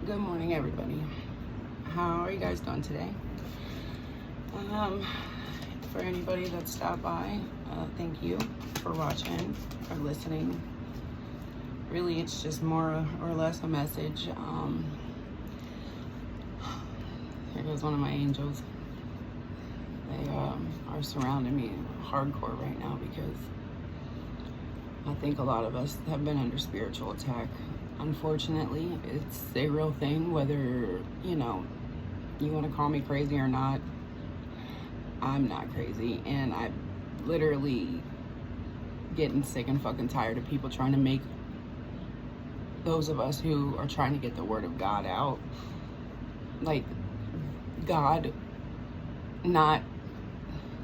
Good morning, everybody. How are you guys doing today? For anybody that stopped by, thank you for watching or listening. Really, it's just more or less a message. Here goes one of my angels. They are surrounding me hardcore right now because I think a lot of us have been under spiritual attack. Unfortunately, it's a real thing, whether, you want to call me crazy or not. I'm not crazy, and I'm literally getting sick and fucking tired of people trying to make those of us who are trying to get the word of God out, like God, not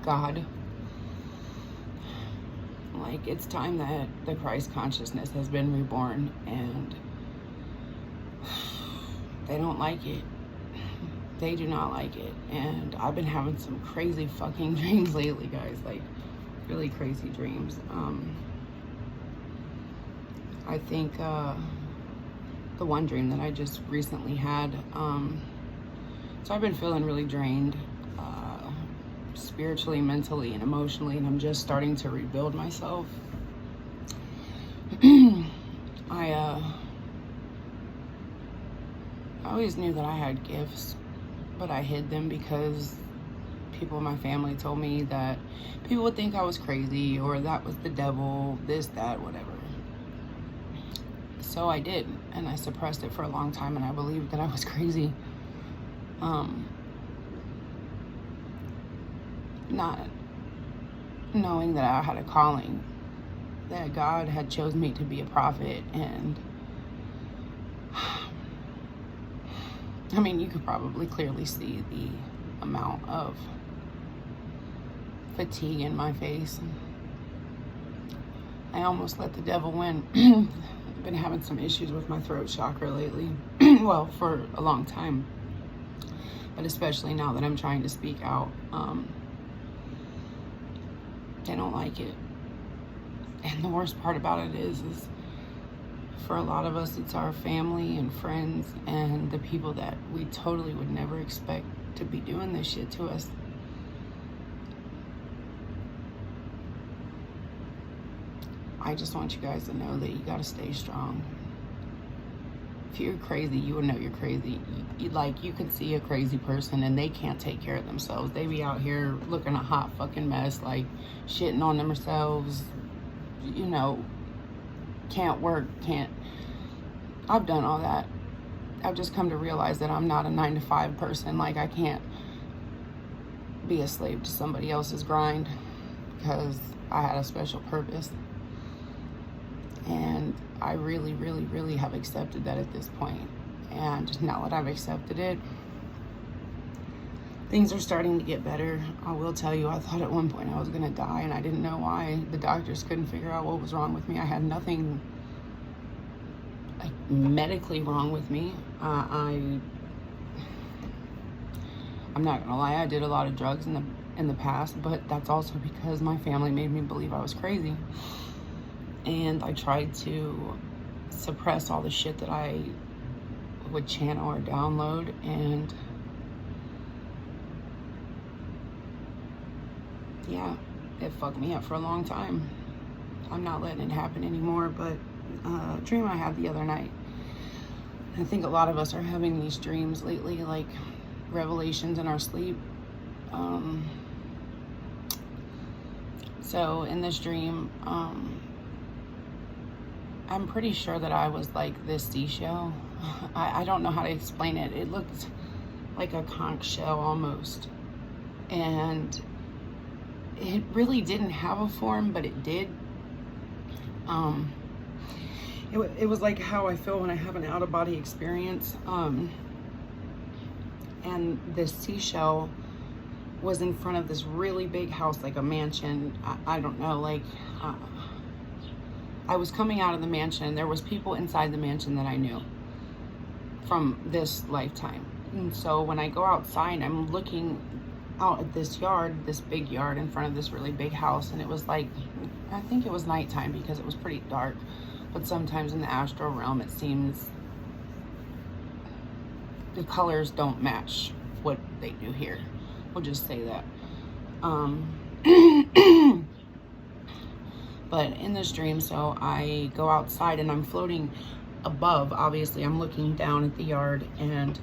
God. Like, it's time that the Christ consciousness has been reborn, and they don't like it. They do not like it. And I've been having some crazy fucking dreams lately, guys, like really crazy dreams. I think the one dream that I just recently had, so I've been feeling really drained, spiritually, mentally, and emotionally, and I'm just starting to rebuild myself. I always knew that I had gifts, but I hid them because people in my family told me that people would think I was crazy or that was the devil, this, that, whatever. So I did, and I suppressed it for a long time, and I believed that I was crazy. Not knowing that I had a calling, that God had chosen me to be a prophet. And I mean, you could probably clearly see the amount of fatigue in my face. I almost let the devil win. I've been having some issues with my throat chakra lately. Well, for a long time, but especially now that I'm trying to speak out. They don't like it. And the worst part about it is for a lot of us, it's our family and friends and the people that we totally would never expect to be doing this shit to us. I just want you guys to know that you gotta stay strong. If you're crazy, you would know you're crazy. You could see a crazy person and they can't take care of themselves. They be out here looking a hot fucking mess, like shitting on themselves, can't work, I've done all that. I've just come to realize that I'm not a 9-to-5 person. Like, I can't be a slave to somebody else's grind because I had a special purpose. And I really, really, really have accepted that at this point. And now that I've accepted it, things are starting to get better. I will tell you, I thought at one point I was gonna die, and I didn't know why. The doctors couldn't figure out what was wrong with me. I had nothing like medically wrong with me. I'm not gonna lie, I did a lot of drugs in the past, but that's also because my family made me believe I was crazy. And I tried to suppress all the shit that I would channel or download, and yeah, it fucked me up for a long time. I'm not letting it happen anymore. But a dream I had the other night, I think a lot of us are having these dreams lately, like revelations in our sleep. So in this dream, I'm pretty sure that I was like this seashell. I don't know how to explain it. It looked like a conch shell almost. And it really didn't have a form, but it did. It was like how I feel when I have an out-of-body experience. And this seashell was in front of this really big house, like a mansion. I don't know, like... I was coming out of the mansion, and there was people inside the mansion that I knew from this lifetime. And so when I go outside, I'm looking out at this yard, this big yard in front of this really big house, and it was like, I think it was nighttime because it was pretty dark. But sometimes in the astral realm, it seems the colors don't match what they do here. We'll just say that. But in this dream, so I go outside and I'm floating above. Obviously, I'm looking down at the yard and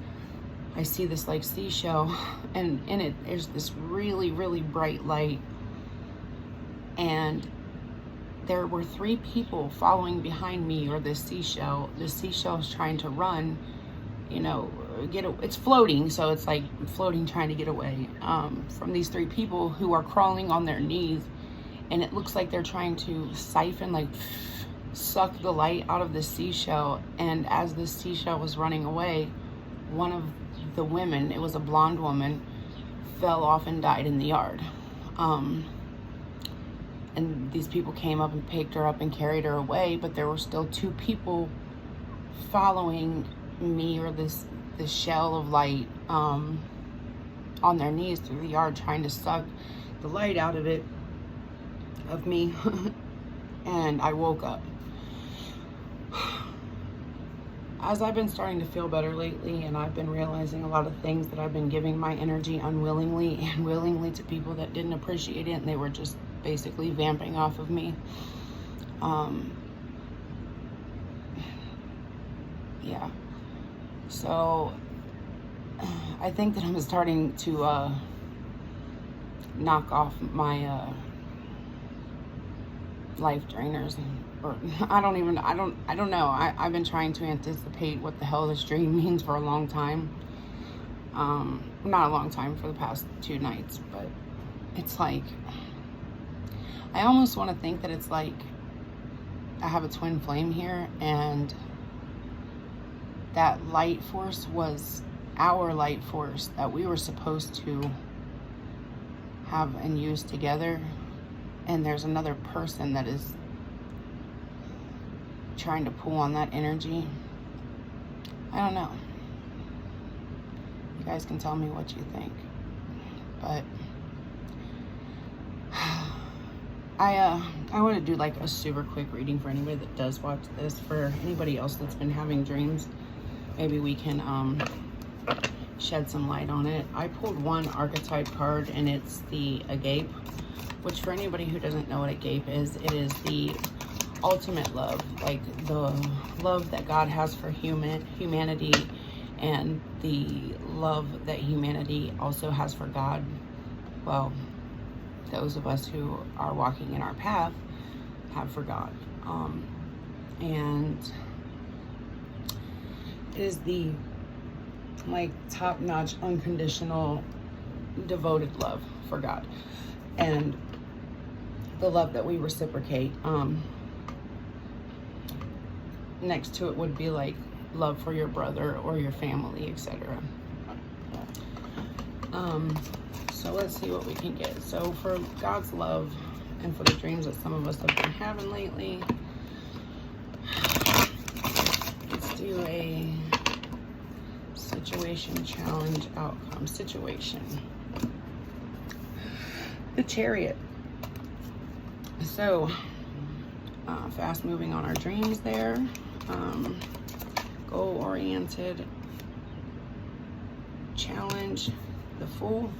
I see this like seashell, and in it there's this really, really bright light. And there were 3 people following behind me, or this seashell. This seashell is trying to run, you know, it's floating, so it's like floating, trying to get away from these 3 people who are crawling on their knees. And it looks like they're trying to siphon, like suck the light out of the seashell. And as the seashell was running away, one of the women, it was a blonde woman, fell off and died in the yard. And these people came up and picked her up and carried her away, but there were still 2 people following me, or this shell of light, on their knees through the yard, trying to suck the light out of it, of me. And I woke up. As I've been starting to feel better lately, and I've been realizing a lot of things that I've been giving my energy unwillingly and willingly to people that didn't appreciate it, and they were just basically vamping off of me. Yeah. So I think that I'm starting to knock off my life drainers, or I don't know. I've been trying to anticipate what the hell this dream means for a long time. Not a long time, for the past 2 nights, but it's like, I almost want to think that it's like I have a twin flame here, and that light force was our light force that we were supposed to have and use together. And there's another person that is trying to pull on that energy. I don't know. You guys can tell me what you think. But I want to do like a super quick reading for anybody that does watch this. For anybody else that's been having dreams, maybe we can shed some light on it. I pulled one archetype card, and it's the agape, which, for anybody who doesn't know what agape is, it is the ultimate love, like the love that God has for humanity, and the love that humanity also has for God. Well, those of us who are walking in our path have for God. And it is the like top-notch, unconditional, devoted love for God, and the love that we reciprocate. Next to it would be like love for your brother or your family, etc. So let's see what we can get. So for God's love and for the dreams that some of us have been having lately, let's do a situation, challenge, outcome. Situation. The Chariot. So fast moving on our dreams there. Goal oriented. Challenge. The Fool.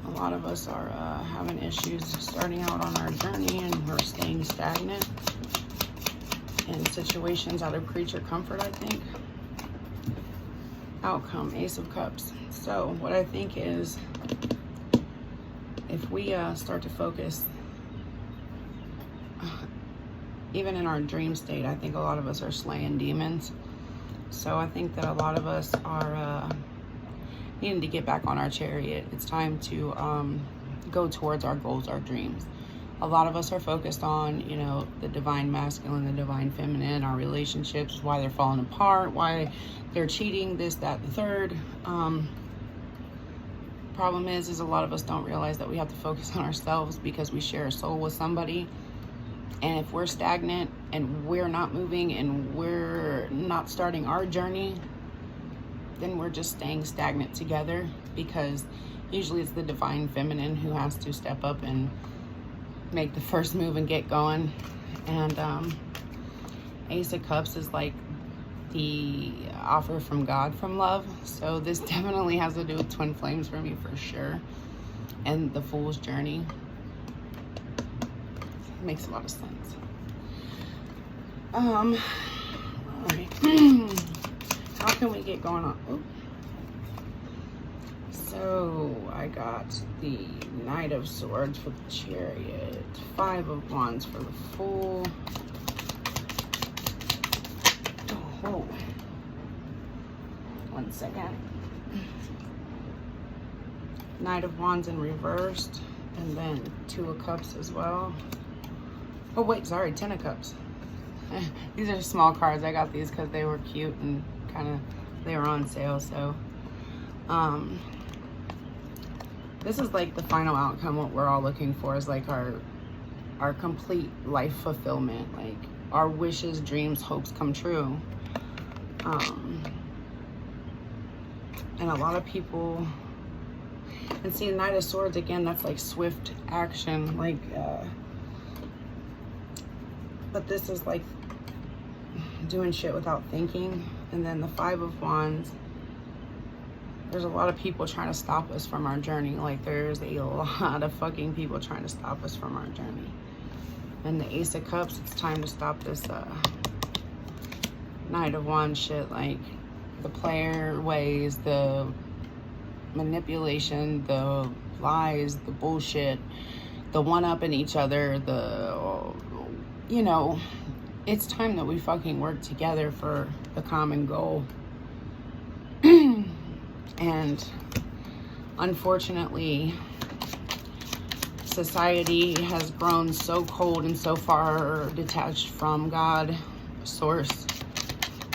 A lot of us are having issues starting out on our journey, and we're staying stagnant in situations out of creature comfort, I think. Outcome, Ace of Cups. So what I think is, if we start to focus, even in our dream state, I think a lot of us are slaying demons. So I think that a lot of us are needing to get back on our chariot. It's time to go towards our goals, our dreams. A lot of us are focused on, you know, the divine masculine, the divine feminine, our relationships, why they're falling apart, why they're cheating, this, that, the third. Problem is a lot of us don't realize that we have to focus on ourselves, because we share a soul with somebody. And if we're stagnant and we're not moving and we're not starting our journey, then we're just staying stagnant together, because usually it's the divine feminine who has to step up and make the first move and get going. And Ace of Cups is like the offer from God from love. So this definitely has to do with twin flames for me, for sure. And the Fool's Journey. Makes a lot of sense. All right. How can we get going on? Ooh. So I got the Knight of Swords for the Chariot, 5 of Wands for the Fool. Oh, 1 second. Knight of Wands in reversed, and then 2 of Cups as well. Oh wait, sorry, 10 of Cups. These are small cards. I got these because they were cute and kind of, they were on sale. So this is like the final outcome. What we're all looking for is like our complete life fulfillment, like our wishes, dreams, hopes come true. And a lot of people, and see, Knight of Swords again, that's like swift action, like but this is like doing shit without thinking. And then the 5 of Wands, there's a lot of people trying to stop us from our journey. Like there's a lot of fucking people trying to stop us from our journey. And the Ace of Cups, it's time to stop this Knight of Wands shit, like the player ways, the manipulation, the lies, the bullshit, the one-upping each other, the, you know, it's time that we fucking work together for the common goal. And unfortunately, society has grown so cold and so far detached from God, source,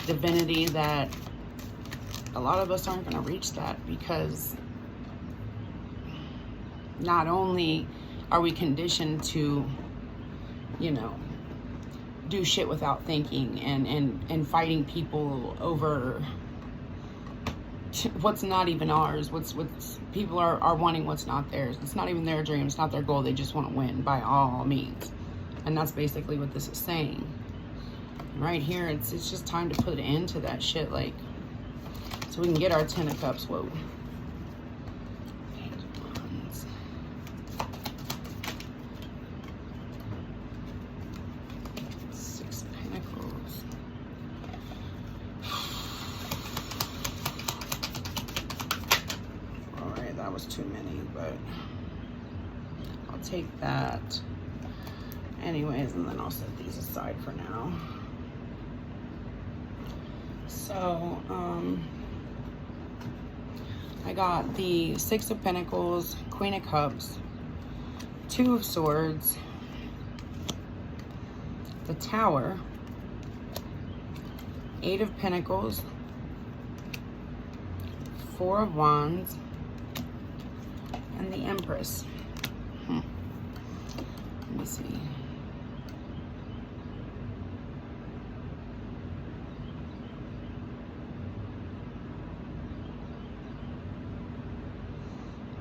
divinity, that a lot of us aren't going to reach that, because not only are we conditioned to, you know, do shit without thinking and fighting people over what's not even ours, what's people are wanting what's not theirs. It's not even their dream, it's not their goal, they just want to win by all means. And that's basically what this is saying. Right here, it's just time to put an end to that shit, like, so we can get our 10 of Cups. Whoa. 8 of Wands. That was too many, but I'll take that anyways, and then I'll set these aside for now. So I got the 6 of Pentacles, Queen of Cups, 2 of Swords, the Tower, 8 of Pentacles, 4 of Wands, and the Empress. Let me see.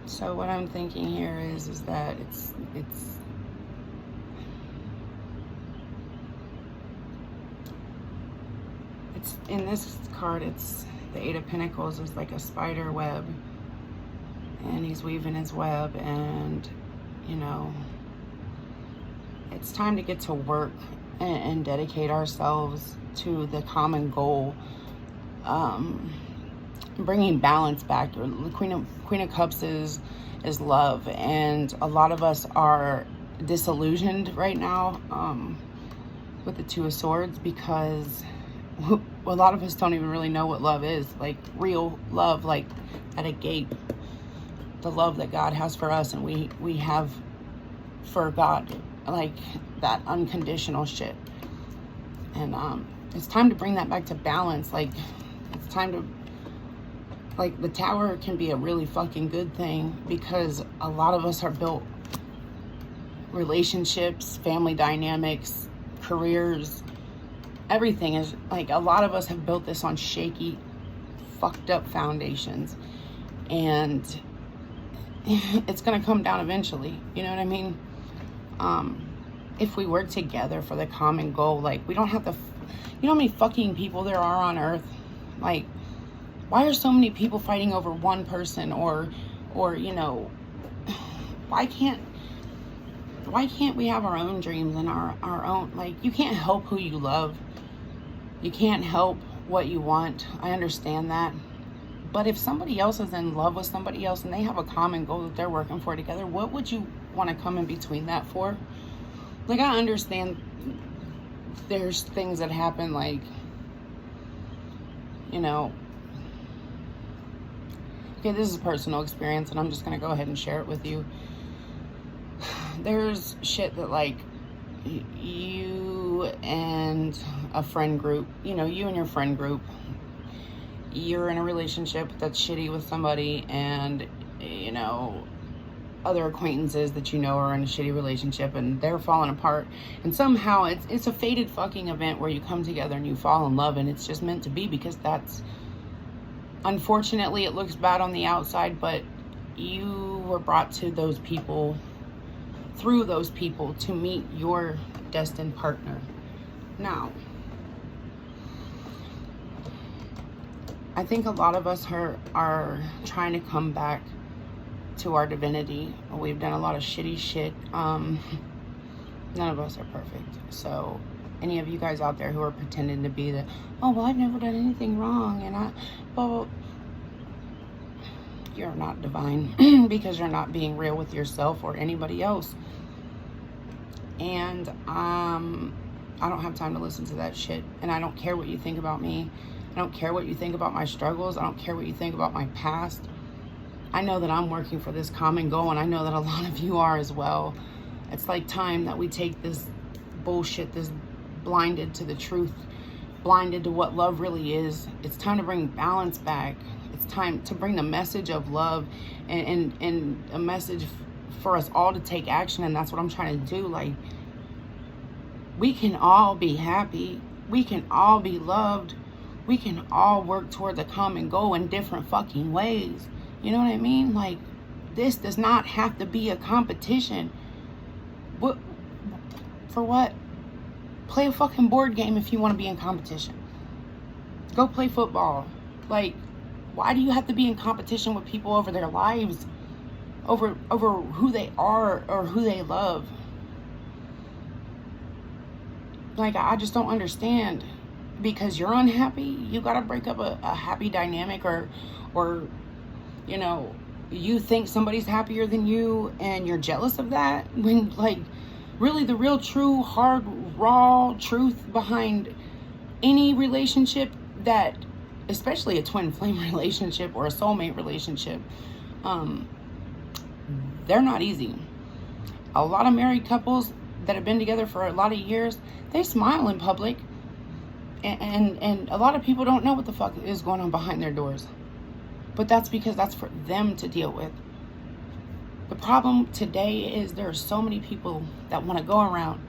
So what I'm thinking here is that it's in this card, it's the 8 of Pentacles is like a spider web, and he's weaving his web, and you know, it's time to get to work and dedicate ourselves to the common goal, bringing balance back. The Queen of Cups is love, and a lot of us are disillusioned right now with the 2 of Swords, because a lot of us don't even really know what love is, like real love, like at a gate, the love that God has for us and we have for God, like that unconditional shit. And it's time to bring that back to balance. Like it's time to, like, the Tower can be a really fucking good thing, because a lot of us are built relationships, family dynamics, careers, everything is like, a lot of us have built this on shaky, fucked up foundations, and it's gonna come down eventually, you know what I mean? If we work together for the common goal, like we don't have to you know how many fucking people there are on earth? Like, why are so many people fighting over one person? Or you know, why can't we have our own dreams and our own, like, you can't help who you love. You can't help what you want. I understand that. But if somebody else is in love with somebody else and they have a common goal that they're working for together, what would you want to come in between that for? Like, I understand there's things that happen, like, you know, okay, this is personal experience and I'm just going to go ahead and share it with you. There's shit that, like, you and a friend group, you know, you and your friend group, you're in a relationship that's shitty with somebody, and, you know, other acquaintances that you know are in a shitty relationship and they're falling apart, and somehow it's a fated fucking event where you come together and you fall in love, and it's just meant to be, because that's, unfortunately, it looks bad on the outside, but you were brought to those people, through those people, to meet your destined partner. Now, I think a lot of us are trying to come back to our divinity. We've done a lot of shitty shit. None of us are perfect. So any of you guys out there who are pretending to be the, oh, well, I've never done anything wrong, and well, you're not divine because you're not being real with yourself or anybody else. And I don't have time to listen to that shit. And I don't care what you think about me. I don't care what you think about my struggles. I don't care what you think about my past. I know that I'm working for this common goal, and I know that a lot of you are as well. It's like time that we take this bullshit, this blinded to the truth, blinded to what love really is. It's time to bring balance back. It's time to bring the message of love and a message for us all to take action. And that's what I'm trying to do. Like, we can all be happy. We can all be loved. We can all work toward the common goal in different fucking ways. You know what I mean? Like, this does not have to be a competition. What? For what? Play a fucking board game if you want to be in competition. Go play football. Like, why do you have to be in competition with people over their lives? Over who they are or who they love? Like, I just don't understand. Because you're unhappy, you gotta break up a happy dynamic, or you know, you think somebody's happier than you and you're jealous of that, when, like, really the real, true, hard, raw truth behind any relationship, that, especially a twin flame relationship or a soulmate relationship, they're not easy. A lot of married couples that have been together for a lot of years, they smile in public. And a lot of people don't know what the fuck is going on behind their doors. But that's because that's for them to deal with. The problem today is there are so many people that want to go around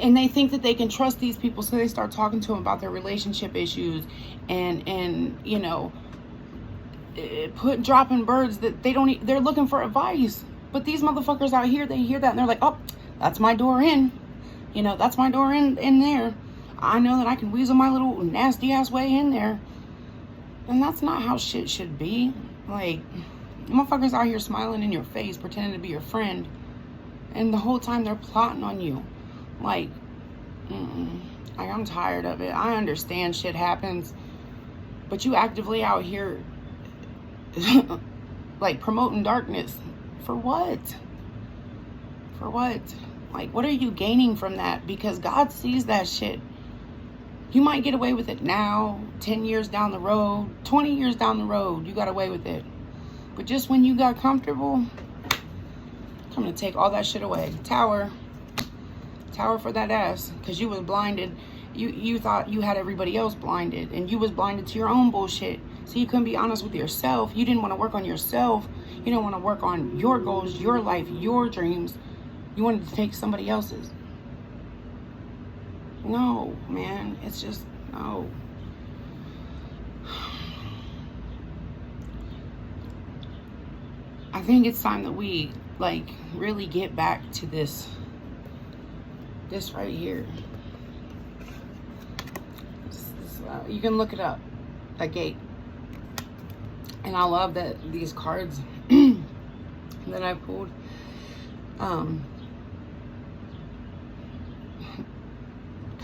and they think that they can trust these people, so they start talking to them about their relationship issues and you know, dropping birds that they're looking for advice. But these motherfuckers out here, they hear that and they're like, oh, that's my door in. You know, that's my door in there. I know that I can weasel my little nasty ass way in there. And that's not how shit should be. Like, motherfuckers out here smiling in your face, pretending to be your friend, and the whole time they're plotting on you. Like, I'm tired of it. I understand shit happens, but you actively out here like promoting darkness. For what? For what? Like, what are you gaining from that? Because God sees that shit. You might get away with it now, 10 years down the road, 20 years down the road, you got away with it. But just when you got comfortable, I'm going to take all that shit away. Tower for that ass, because you was blinded. You thought you had everybody else blinded, and you was blinded to your own bullshit. So you couldn't be honest with yourself. You didn't want to work on yourself. You didn't want to work on your goals, your life, your dreams. You wanted to take somebody else's. No, man, it's just, no. I think it's time that we, like, really get back to this right here. You can look it up, a gate. And I love that these cards that I pulled, kind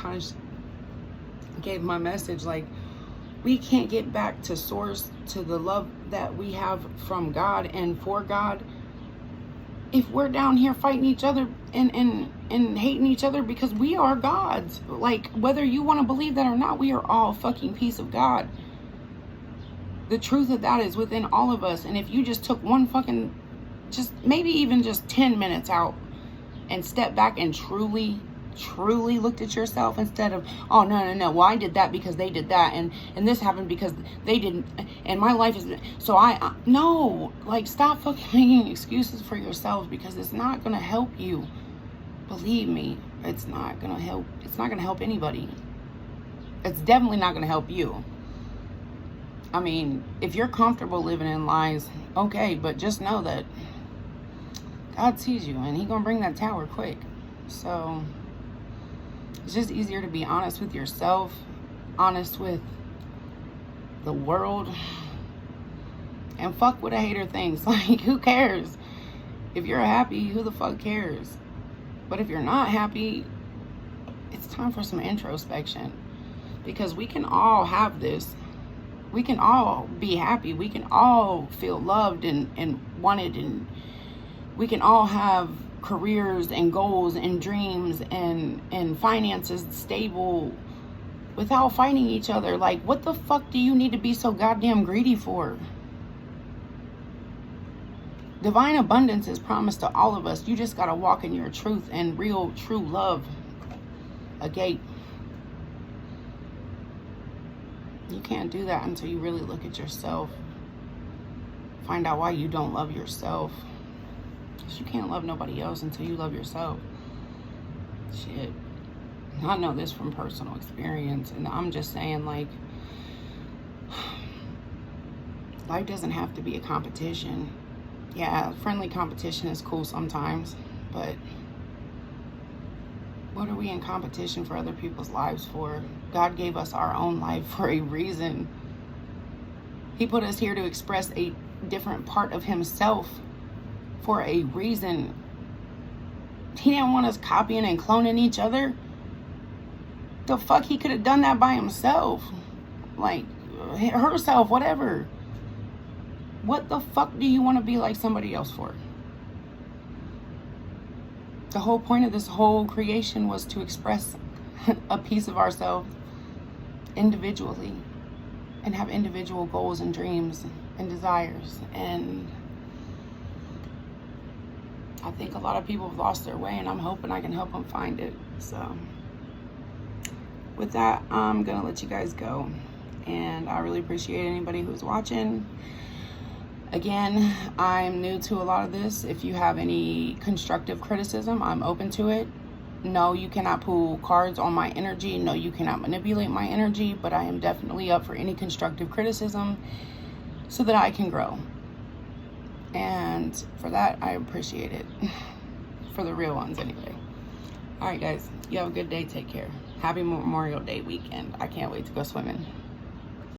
of gave my message, like, we can't get back to source, to the love that we have from God and for God, if we're down here fighting each other and hating each other, because we are gods. Like, whether you want to believe that or not, we are all fucking piece of God. The truth of that is within all of us. And if you just took one fucking, just maybe even just 10 minutes out and step back and truly looked at yourself, instead of, oh, no, well, I did that because they did that, and this happened because they didn't, and my life is, so no, like, stop fucking making excuses for yourselves, because it's not gonna help you. Believe me, it's not gonna help. It's not gonna help anybody. It's definitely not gonna help you. I mean, if you're comfortable living in lies, okay, but just know that God sees you, and He gonna bring that tower quick. So it's just easier to be honest with yourself, honest with the world, and fuck what a hater thinks. Like, who cares? If you're happy, who the fuck cares? But if you're not happy, it's time for some introspection, because we can all have this. We can all be happy. We can all feel loved and wanted, and we can all have careers and goals and dreams and finances stable without fighting each other. Like, what the fuck do you need to be so goddamn greedy for? Divine abundance is promised to all of us. You just gotta walk in your truth and real, true love. A gate. You can't do that until you really look at yourself. Find out why you don't love yourself. You can't love nobody else until you love yourself. Shit. I know this from personal experience, and I'm just saying, like, life doesn't have to be a competition. Yeah, friendly competition is cool sometimes, but what are we in competition for other people's lives for? God gave us our own life for a reason. He put us here to express a different part of Himself for a reason. He didn't want us copying and cloning each other. The fuck, He could have done that by Himself. Like, herself, whatever. What the fuck do you want to be like somebody else for? The whole point of this whole creation was to express a piece of ourselves individually and have individual goals and dreams and desires. And I think a lot of people have lost their way, and I'm hoping I can help them find it. So with that, I'm gonna let you guys go, and I really appreciate anybody who's watching. Again, I'm new to a lot of this. If you have any constructive criticism, I'm open to it. No, you cannot pull cards on my energy. No, you cannot manipulate my energy, but I am definitely up for any constructive criticism so that I can grow. And for that, I appreciate it. For the real ones, anyway. All right, guys. You have a good day. Take care. Happy Memorial Day weekend. I can't wait to go swimming.